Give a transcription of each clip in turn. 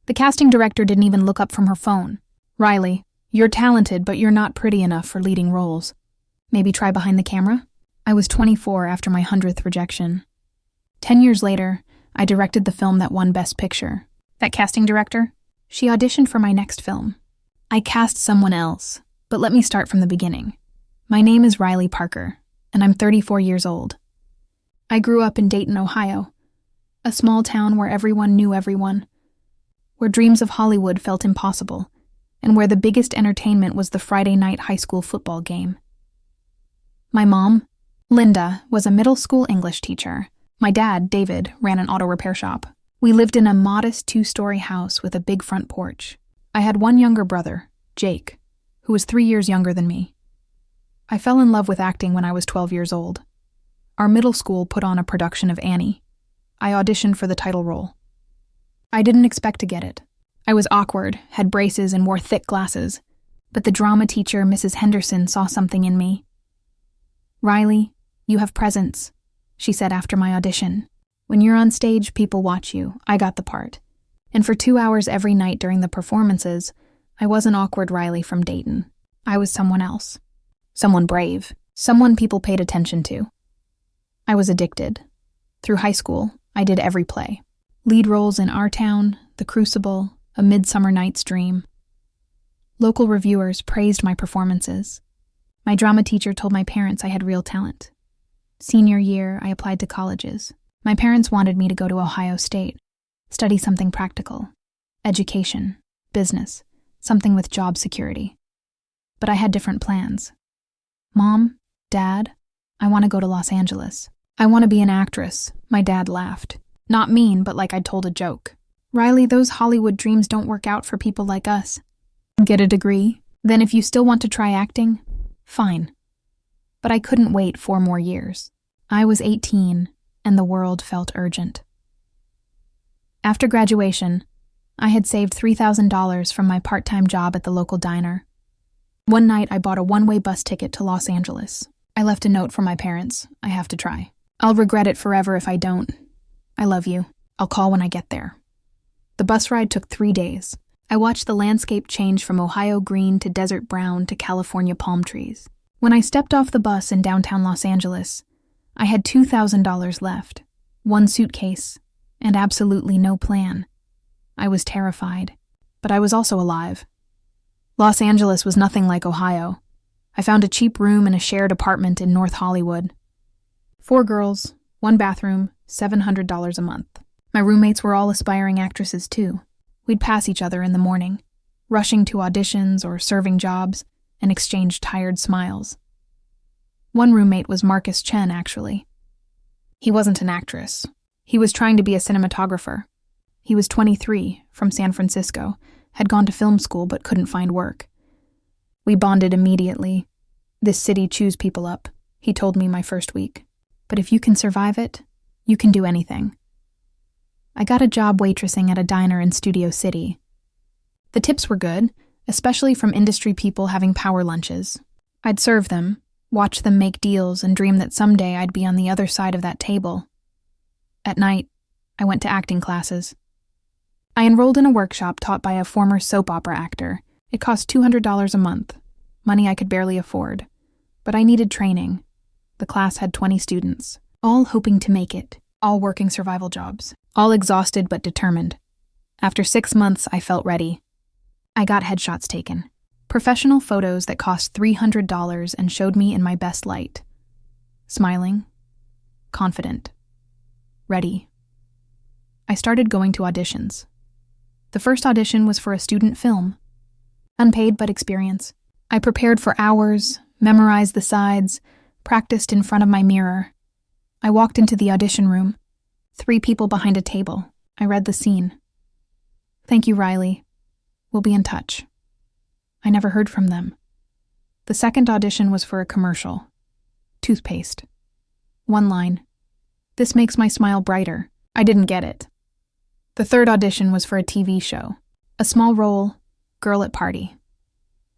The casting director didn't even look up from her phone. "Riley, you're talented, but you're not pretty enough for leading roles. Maybe try behind the camera?" I was 24 after my 100th rejection. 10 years later, I directed the film that won Best Picture. That casting director? She auditioned for my next film. I cast someone else, but let me start from the beginning. My name is Riley Parker, and I'm 34 years old. I grew up in Dayton, Ohio, a small town where everyone knew everyone, where dreams of Hollywood felt impossible, and where the biggest entertainment was the Friday night high school football game. My mom, Linda, was a middle school English teacher. My dad, David, ran an auto repair shop. We lived in a modest 2-story house with a big front porch. I had one younger brother, Jake, who was 3 years younger than me. I fell in love with acting when I was 12 years old. Our middle school put on a production of Annie. I auditioned for the title role. I didn't expect to get it. I was awkward, had braces, and wore thick glasses. But the drama teacher, Mrs. Henderson, saw something in me. "Riley, you have presence," she said after my audition. "When you're on stage, people watch you. I got the part." And for 2 hours every night during the performances, I wasn't awkward Riley from Dayton. I was someone else. Someone brave. Someone people paid attention to. I was addicted. Through high school, I did every play. Lead roles in Our Town, The Crucible, A Midsummer Night's Dream. Local reviewers praised my performances. My drama teacher told my parents I had real talent. Senior year, I applied to colleges. My parents wanted me to go to Ohio State, study something practical, education, business, something with job security. But I had different plans. "Mom, Dad, I want to go to Los Angeles. I want to be an actress," my dad laughed. Not mean, but like I'd told a joke. "Riley, those Hollywood dreams don't work out for people like us. Get a degree? Then if you still want to try acting, fine." But I couldn't wait 4 more years. I was 18, and the world felt urgent. After graduation, I had saved $3,000 from my part-time job at the local diner. One night, I bought a one-way bus ticket to Los Angeles. I left a note for my parents. "I have to try. I'll regret it forever if I don't. I love you. I'll call when I get there." The bus ride took 3 days. I watched the landscape change from Ohio green to desert brown to California palm trees. When I stepped off the bus in downtown Los Angeles, I had $2,000 left, 1 suitcase, and absolutely no plan. I was terrified, but I was also alive. Los Angeles was nothing like Ohio. I found a cheap room in a shared apartment in North Hollywood. 4 girls, 1 bathroom, $700 a month. My roommates were all aspiring actresses too. We'd pass each other in the morning, rushing to auditions or serving jobs, and exchange tired smiles. One roommate was Marcus Chen, actually. He wasn't an actress. He was trying to be a cinematographer. He was 23, from San Francisco, had gone to film school but couldn't find work. We bonded immediately. "This city chews people up," he told me my first week. "But if you can survive it, you can do anything." I got a job waitressing at a diner in Studio City. The tips were good, especially from industry people having power lunches. I'd serve them, watch them make deals, and dream that someday I'd be on the other side of that table. At night, I went to acting classes. I enrolled in a workshop taught by a former soap opera actor. It cost $200 a month, money I could barely afford. But I needed training. The class had 20 students, all hoping to make it, all working survival jobs, all exhausted but determined. After 6 months, I felt ready. I got headshots taken. Professional photos that cost $300 and showed me in my best light. Smiling, confident, ready. I started going to auditions. The first audition was for a student film. Unpaid but experience. I prepared for hours, memorized the sides, practiced in front of my mirror. I walked into the audition room. 3 people behind a table. I read the scene. "Thank you, Riley. We'll be in touch." I never heard from them. The second audition was for a commercial. Toothpaste. 1 line. "This makes my smile brighter." I didn't get it. The third audition was for a TV show. A small role, girl at party.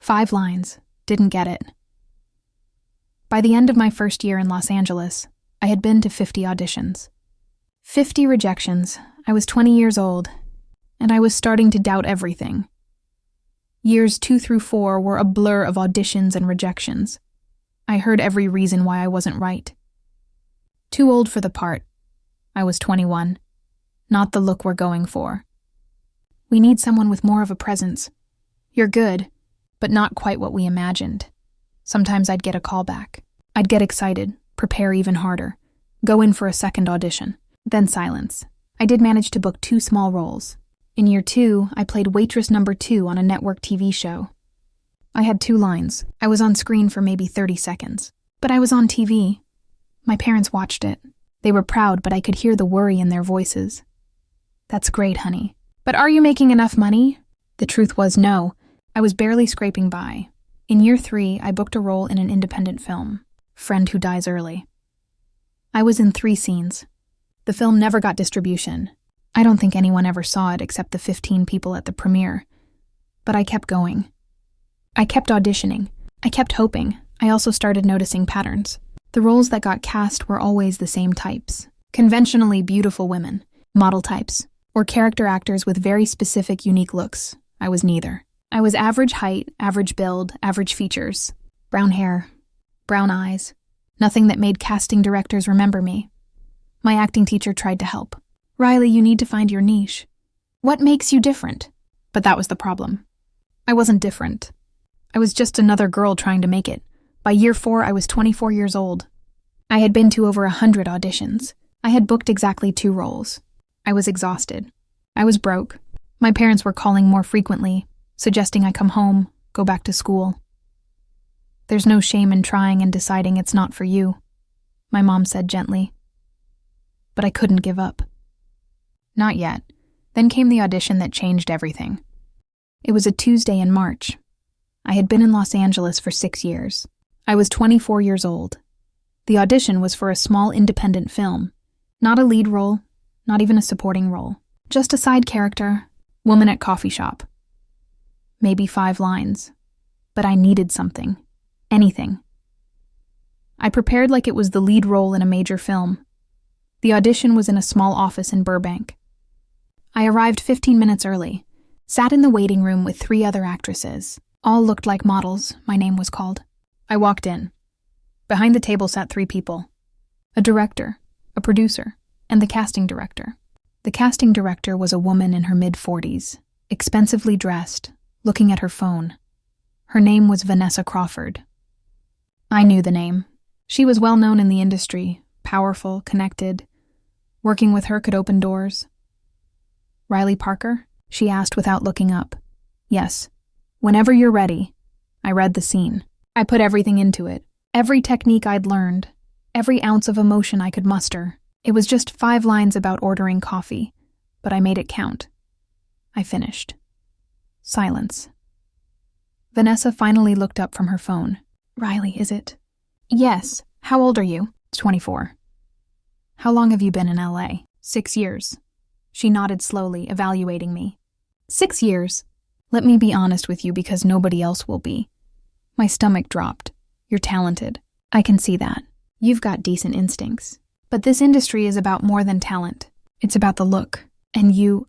5 lines. Didn't get it. By the end of my first year in Los Angeles, I had been to 50 auditions. 50 rejections. I was 20 years old. and I was starting to doubt everything. Years 2 through 4 were a blur of auditions and rejections. I heard every reason why I wasn't right. Too old for the part. I was 21. Not the look we're going for. We need someone with more of a presence. You're good, but not quite what we imagined. Sometimes I'd get a call back. I'd get excited, prepare even harder, go in for a second audition. Then silence. I did manage to book 2 small roles. In year 2, I played waitress number 2 on a network TV show. I had 2 lines. I was on screen for maybe 30 seconds. But I was on TV. My parents watched it. They were proud, but I could hear the worry in their voices. That's great, honey. But are you making enough money? The truth was no. I was barely scraping by. In year 3, I booked a role in an independent film, Friend Who Dies Early. I was in 3 scenes. The film never got distribution. I don't think anyone ever saw it except the 15 people at the premiere. But I kept going. I kept auditioning. I kept hoping. I also started noticing patterns. The roles that got cast were always the same types. Conventionally beautiful women, model types, or character actors with very specific, unique looks. I was neither. I was average height, average build, average features. Brown hair, brown eyes. Nothing that made casting directors remember me. My acting teacher tried to help. Riley, you need to find your niche. What makes you different? But that was the problem. I wasn't different. I was just another girl trying to make it. By year 4, I was 24 years old. I had been to over 100 auditions. I had booked exactly 2 roles. I was exhausted. I was broke. My parents were calling more frequently, suggesting I come home, go back to school. There's no shame in trying and deciding it's not for you, my mom said gently. But I couldn't give up. Not yet. Then came the audition that changed everything. It was a Tuesday in March. I had been in Los Angeles for 6 years. I was 24 years old. The audition was for a small independent film. Not a lead role, not even a supporting role. Just a side character, woman at coffee shop. Maybe 5 lines. But I needed something. Anything. I prepared like it was the lead role in a major film. The audition was in a small office in Burbank. I arrived 15 minutes early, sat in the waiting room with 3 other actresses. All looked like models, my name was called. I walked in. Behind the table sat 3 people. A director, a producer, and the casting director. The casting director was a woman in her mid-40s, expensively dressed, looking at her phone. Her name was Vanessa Crawford. I knew the name. She was well known in the industry, powerful, connected. Working with her could open doors. Riley Parker? She asked without looking up. Yes. Whenever you're ready. I read the scene. I put everything into it. Every technique I'd learned. Every ounce of emotion I could muster. It was just 5 lines about ordering coffee, but I made it count. I finished. Silence. Vanessa finally looked up from her phone. Riley, is it? Yes. How old are you? 24. How long have you been in LA? 6 years. She nodded slowly, evaluating me. 6 years. Let me be honest with you because nobody else will be. My stomach dropped. You're talented. I can see that. You've got decent instincts. But this industry is about more than talent. It's about the look. And you...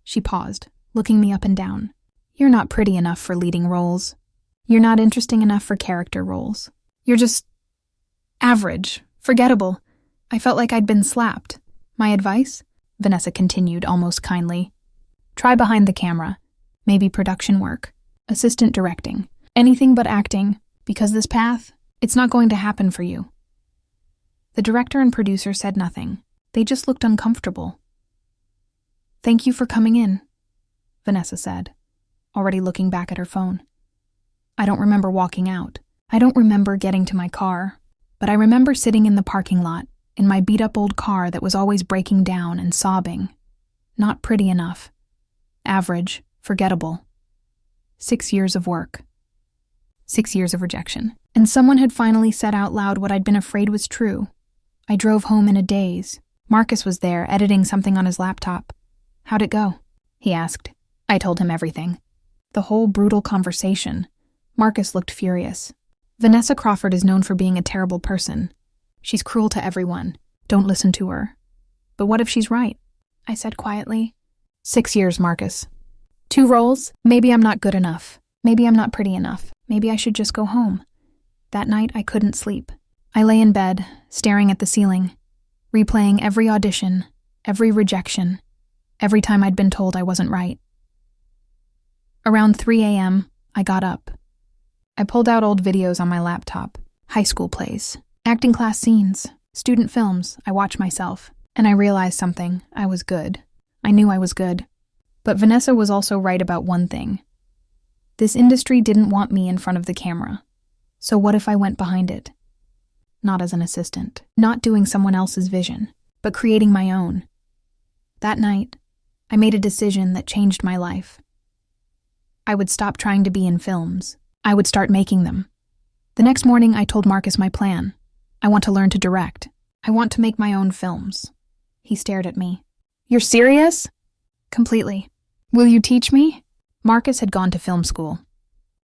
She paused, looking me up and down. You're not pretty enough for leading roles. You're not interesting enough for character roles. You're just... average. Forgettable. I felt like I'd been slapped. My advice? Vanessa continued, almost kindly. Try behind the camera. Maybe production work. Assistant directing. Anything but acting. Because this path, it's not going to happen for you. The director and producer said nothing. They just looked uncomfortable. Thank you for coming in, Vanessa said, already looking back at her phone. I don't remember walking out. I don't remember getting to my car. But I remember sitting in the parking lot, in my beat-up old car that was always breaking down and sobbing. Not pretty enough. Average. Forgettable. 6 years of work. 6 years of rejection. And someone had finally said out loud what I'd been afraid was true. I drove home in a daze. Marcus was there, editing something on his laptop. How'd it go? He asked. I told him everything. The whole brutal conversation. Marcus looked furious. Vanessa Crawford is known for being a terrible person. She's cruel to everyone. Don't listen to her. But what if she's right? I said quietly. 6 years, Marcus. 2 roles? Maybe I'm not good enough. Maybe I'm not pretty enough. Maybe I should just go home. That night, I couldn't sleep. I lay in bed, staring at the ceiling, replaying every audition, every rejection, every time I'd been told I wasn't right. Around 3 a.m., I got up. I pulled out old videos on my laptop, high school plays, acting class scenes, student films. I watched myself, and I realized something. I was good. I knew I was good. But Vanessa was also right about one thing. This industry didn't want me in front of the camera. So what if I went behind it? Not as an assistant, not doing someone else's vision, but creating my own. That night, I made a decision that changed my life. I would stop trying to be in films. I would start making them. The next morning, I told Marcus my plan. I want to learn to direct. I want to make my own films. He stared at me. You're serious? Completely. Will you teach me? Marcus had gone to film school.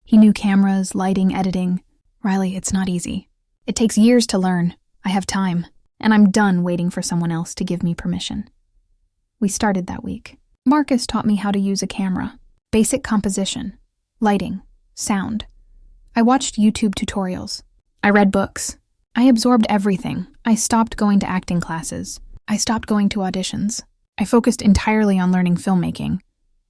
He knew cameras, lighting, editing. Riley, it's not easy. It takes years to learn. I have time, and I'm done waiting for someone else to give me permission. We started that week. Marcus taught me how to use a camera, basic composition, lighting, sound. I watched YouTube tutorials. I read books. I absorbed everything. I stopped going to acting classes. I stopped going to auditions. I focused entirely on learning filmmaking.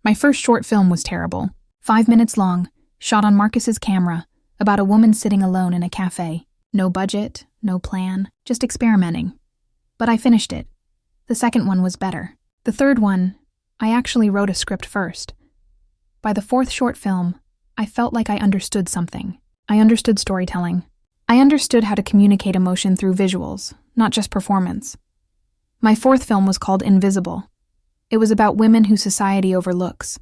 My first short film was terrible. 5 minutes long, shot on Marcus's camera, about a woman sitting alone in a cafe. No budget, no plan, just experimenting. But I finished it. The second one was better. The third one, I actually wrote a script first. By the fourth short film, I felt like I understood something. I understood storytelling. I understood how to communicate emotion through visuals, not just performance. My fourth film was called Invisible. It was about women who society overlooks.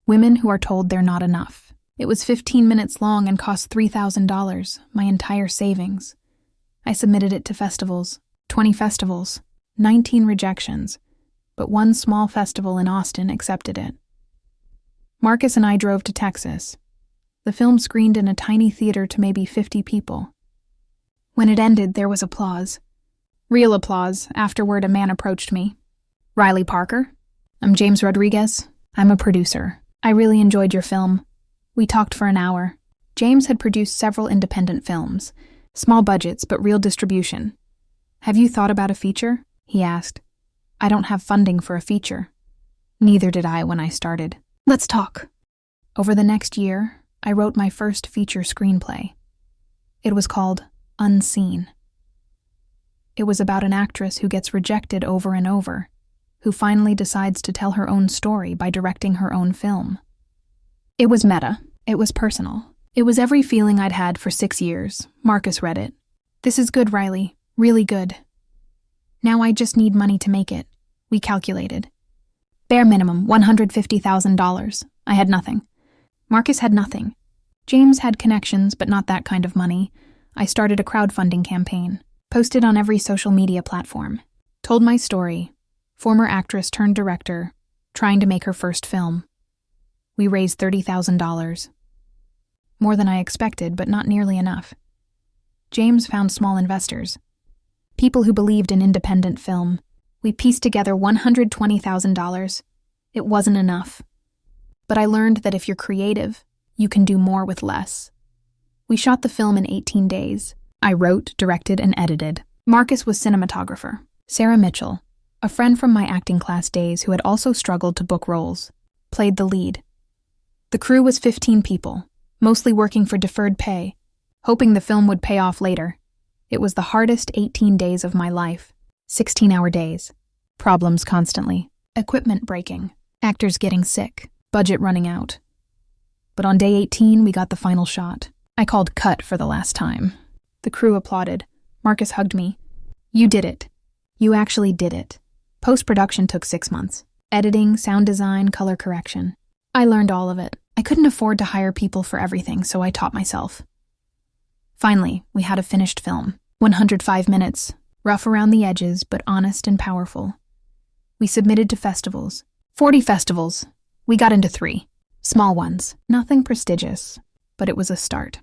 Women who are told they're not enough. It was 15 minutes long and cost $3,000, my entire savings. I submitted it to festivals, 20 festivals, 19 rejections, but one small festival in Austin accepted it. Marcus and I drove to Texas. The film screened in a tiny theater to maybe 50 people. When it ended, there was applause. Real applause. Afterward, a man approached me. Riley Parker? I'm James Rodriguez. I'm a producer. I really enjoyed your film. We talked for an hour. James had produced several independent films. Small budgets, but real distribution. Have you thought about a feature? He asked. I don't have funding for a feature. Neither did I when I started. Let's talk. Over the next year, I wrote my first feature screenplay. It was called Unseen. It was about an actress who gets rejected over and over, who finally decides to tell her own story by directing her own film. It was meta. It was personal. It was every feeling I'd had for 6 years. Marcus read it. This is good, Riley. Really good. Now I just need money to make it. We calculated. Bare minimum, $150,000. I had nothing. Marcus had nothing. James had connections, but not that kind of money. I started a crowdfunding campaign. Posted on every social media platform. Told my story. Former actress turned director. Trying to make her first film. We raised $30,000. More than I expected, but not nearly enough. James found small investors. People who believed in independent film. We pieced together $120,000. It wasn't enough. But I learned that if you're creative, you can do more with less. We shot the film in 18 days. I wrote, directed, and edited. Marcus was cinematographer. Sarah Mitchell, a friend from my acting class days who had also struggled to book roles, played the lead. The crew was 15 people, mostly working for deferred pay, hoping the film would pay off later. It was the hardest 18 days of my life. 16-hour days. Problems constantly. Equipment breaking. Actors getting sick. Budget running out. But on day 18, we got the final shot. I called cut for the last time. The crew applauded. Marcus hugged me. You did it. You actually did it. Post-production took 6 months. Editing, sound design, color correction. I learned all of it. I couldn't afford to hire people for everything, so I taught myself. Finally, we had a finished film. 105 minutes. Rough around the edges, but honest and powerful. We submitted to festivals. 40 festivals. We got into 3. Small ones. Nothing prestigious, but it was a start.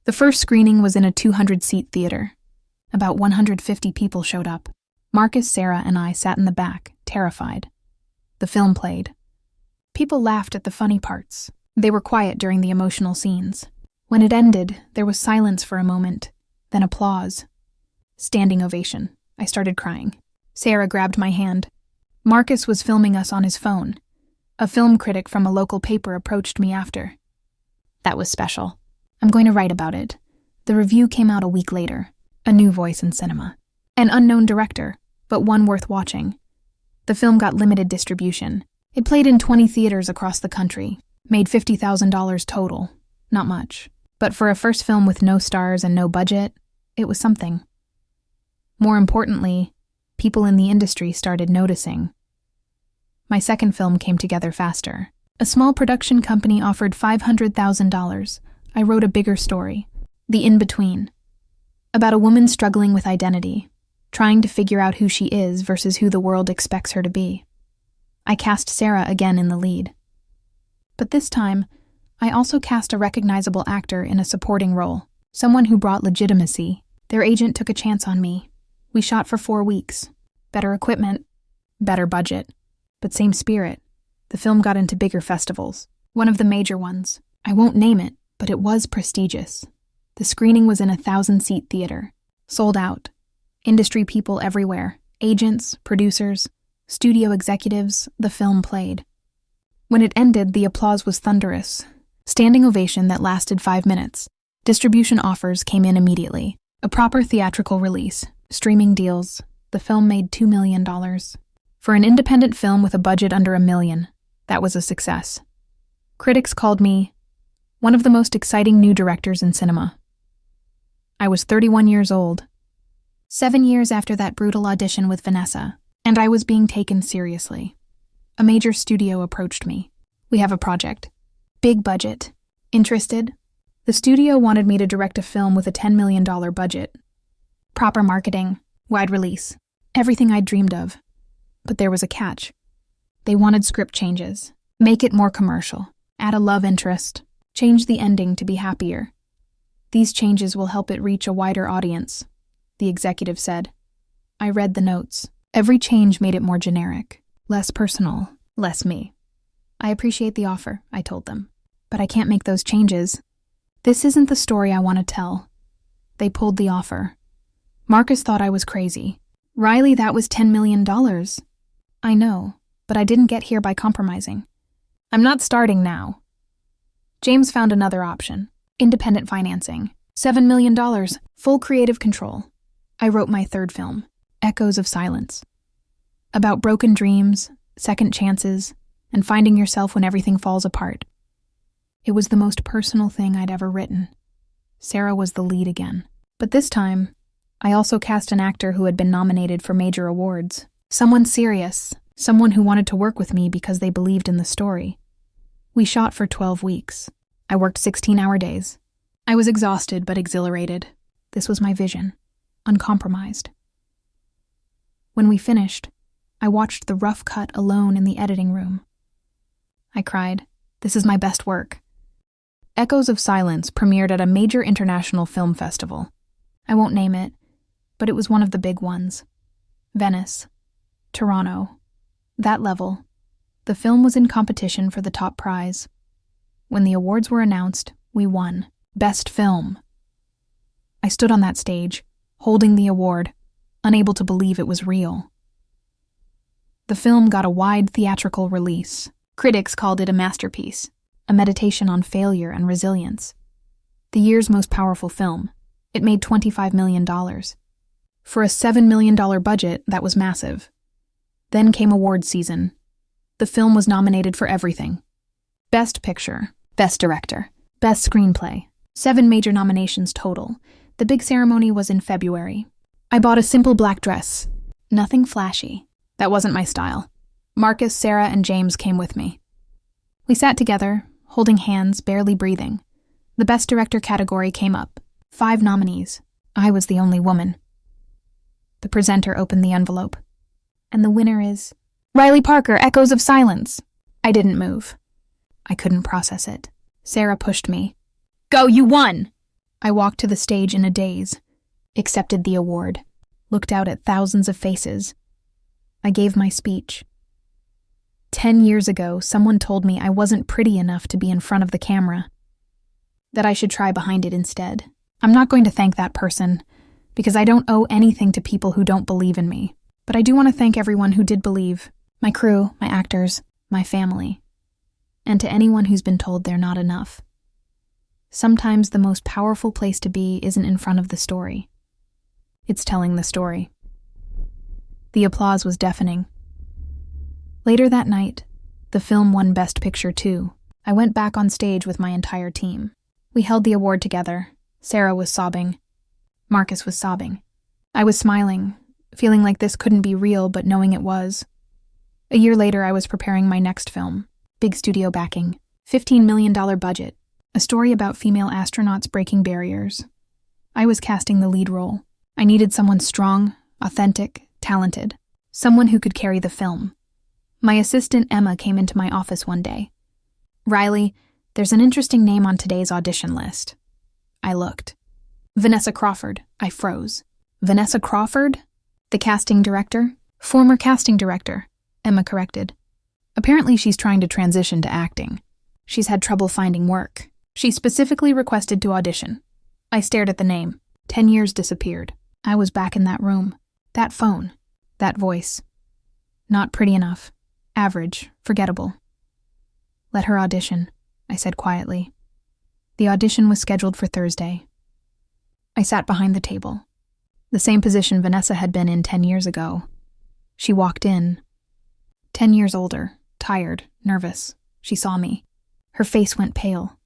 The first screening was in a 200-seat theater. About 150 people showed up. Marcus, Sarah, and I sat in the back, terrified. The film played. People laughed at the funny parts. They were quiet during the emotional scenes. When it ended, there was silence for a moment, then applause. Standing ovation. I started crying. Sarah grabbed my hand. Marcus was filming us on his phone. A film critic from a local paper approached me after. That was special. I'm going to write about it. The review came out a week later. A new voice in cinema. An unknown director, but one worth watching. The film got limited distribution. It played in 20 theaters across the country, made $50,000 total. Not much. But for a first film with no stars and no budget, it was something. More importantly, people in the industry started noticing. My second film came together faster. A small production company offered $500,000. I wrote a bigger story, The In-Between, about a woman struggling with identity, trying to figure out who she is versus who the world expects her to be. I cast Sarah again in the lead. But this time, I also cast a recognizable actor in a supporting role, someone who brought legitimacy. Their agent took a chance on me. We shot for 4 weeks. Better equipment, better budget, but same spirit. The film got into bigger festivals. One of the major ones. I won't name it, but it was prestigious. The screening was in a 1,000-seat theater. Sold out. Industry people everywhere. Agents, producers, studio executives. The film played. When it ended, the applause was thunderous. Standing ovation that lasted 5 minutes. Distribution offers came in immediately. A proper theatrical release. Streaming deals. The film made $2 million. For an independent film with a budget under $1 million, that was a success. Critics called me one of the most exciting new directors in cinema. I was 31 years old. 7 years after that brutal audition with Vanessa, and I was being taken seriously. A major studio approached me. We have a project. Big budget. Interested? The studio wanted me to direct a film with a $10 million budget. Proper marketing, wide release, everything I'd dreamed of. But there was a catch. They wanted script changes. Make it more commercial. Add a love interest. Change the ending to be happier. These changes will help it reach a wider audience, the executive said. I read the notes. Every change made it more generic, less personal, less me. I appreciate the offer, I told them. But I can't make those changes. This isn't the story I want to tell. They pulled the offer. Marcus thought I was crazy. Riley, that was $10 million. I know, but I didn't get here by compromising. I'm not starting now. James found another option. Independent financing. $7 million, full creative control. I wrote my third film, Echoes of Silence. About broken dreams, second chances, and finding yourself when everything falls apart. It was the most personal thing I'd ever written. Sarah was the lead again. But this time, I also cast an actor who had been nominated for major awards. Someone serious, someone who wanted to work with me because they believed in the story. We shot for 12 weeks. I worked 16-hour days. I was exhausted but exhilarated. This was my vision, uncompromised. When we finished, I watched the rough cut alone in the editing room. I cried, "This is my best work." Echoes of Silence premiered at a major international film festival. I won't name it, but it was one of the big ones. Venice, Toronto, that level. The film was in competition for the top prize. When the awards were announced, we won. Best Film. I stood on that stage, holding the award, unable to believe it was real. The film got a wide theatrical release. Critics called it a masterpiece, a meditation on failure and resilience. The year's most powerful film. It made $25 million. For a $7 million budget, that was massive. Then came awards season. The film was nominated for everything. Best Picture, Best Director, Best Screenplay. 7 major nominations total. The big ceremony was in February. I bought a simple black dress. Nothing flashy. That wasn't my style. Marcus, Sarah, and James came with me. We sat together, holding hands, barely breathing. The Best Director category came up. 5 nominees. I was the only woman. The presenter opened the envelope. And the winner is Riley Parker, Echoes of Silence. I didn't move. I couldn't process it. Sarah pushed me. Go, you won! I walked to the stage in a daze, accepted the award, looked out at thousands of faces. I gave my speech. 10 years ago, someone told me I wasn't pretty enough to be in front of the camera, that I should try behind it instead. I'm not going to thank that person, because I don't owe anything to people who don't believe in me. But I do want to thank everyone who did believe, my crew, my actors, my family, and to anyone who's been told they're not enough. Sometimes the most powerful place to be isn't in front of the story. It's telling the story. The applause was deafening. Later that night, the film won Best Picture too. I went back on stage with my entire team. We held the award together. Sarah was sobbing. Marcus was sobbing. I was smiling, feeling like this couldn't be real, but knowing it was. A year later, I was preparing my next film. Big studio backing. $15 million budget. A story about female astronauts breaking barriers. I was casting the lead role. I needed someone strong, authentic, talented. Someone who could carry the film. My assistant Emma came into my office one day. "Riley, there's an interesting name on today's audition list." I looked. Vanessa Crawford. I froze. Vanessa Crawford? The casting director? Former casting director, Emma corrected. Apparently she's trying to transition to acting. She's had trouble finding work. She specifically requested to audition. I stared at the name. 10 years disappeared. I was back in that room. That phone. That voice. Not pretty enough. Average. Forgettable. "Let her audition," I said quietly. The audition was scheduled for Thursday. I sat behind the table. The same position Vanessa had been in 10 years ago. She walked in. 10 years older, tired, nervous. She saw me. Her face went pale.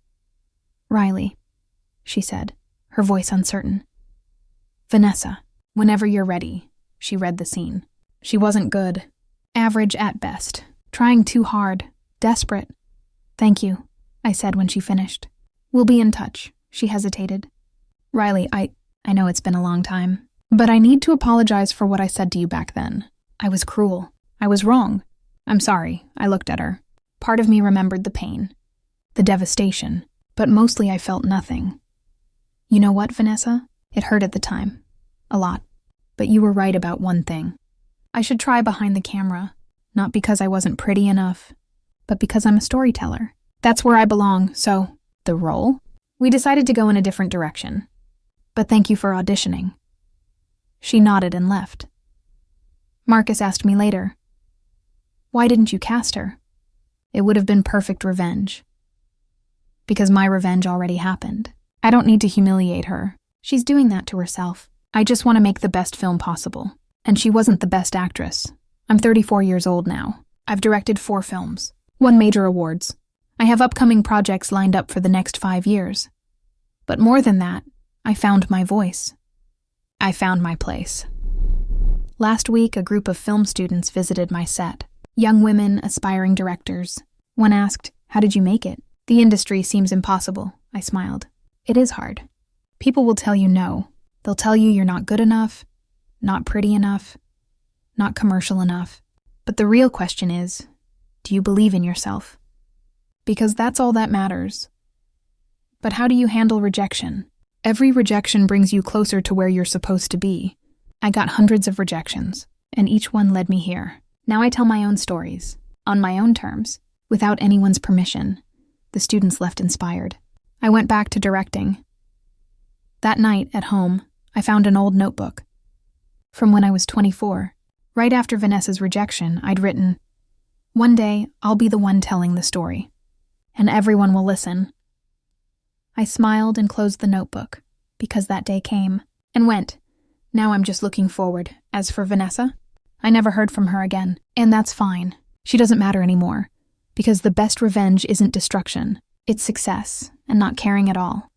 "Riley," she said, her voice uncertain. "Vanessa, whenever you're ready." She read the scene. She wasn't good. Average at best. Trying too hard. Desperate. "Thank you," I said when she finished. "We'll be in touch." She hesitated. "Riley, I know it's been a long time, but I need to apologize for what I said to you back then. I was cruel. I was wrong. I'm sorry." I looked at her. Part of me remembered the pain, the devastation, but mostly I felt nothing. "You know what, Vanessa? It hurt at the time. A lot. But you were right about one thing. I should try behind the camera, not because I wasn't pretty enough, but because I'm a storyteller. That's where I belong, so..." "The role?" "We decided to go in a different direction. But thank you for auditioning." She nodded and left. Marcus asked me later, "Why didn't you cast her?" "It would have been perfect revenge." "Because my revenge already happened. I don't need to humiliate her. She's doing that to herself. I just want to make the best film possible. And she wasn't the best actress. I'm 34 years old now. I've directed 4 films, won major awards. I have upcoming projects lined up for the next 5 years. But more than that, I found my voice. I found my place." Last week, a group of film students visited my set. Young women, aspiring directors. One asked, "How did you make it?" "The industry seems impossible," I smiled. "It is hard. People will tell you no. They'll tell you you're not good enough, not pretty enough, not commercial enough. But the real question is, do you believe in yourself? Because that's all that matters. But how do you handle rejection? Every rejection brings you closer to where you're supposed to be. I got hundreds of rejections, and each one led me here. Now I tell my own stories, on my own terms, without anyone's permission." The students left inspired. I went back to directing. That night, at home, I found an old notebook. From when I was 24, right after Vanessa's rejection, I'd written, "One day, I'll be the one telling the story, and everyone will listen." I smiled and closed the notebook, because that day came, and went. Now I'm just looking forward. As for Vanessa, I never heard from her again, and that's fine. She doesn't matter anymore, because the best revenge isn't destruction. It's success, and not caring at all.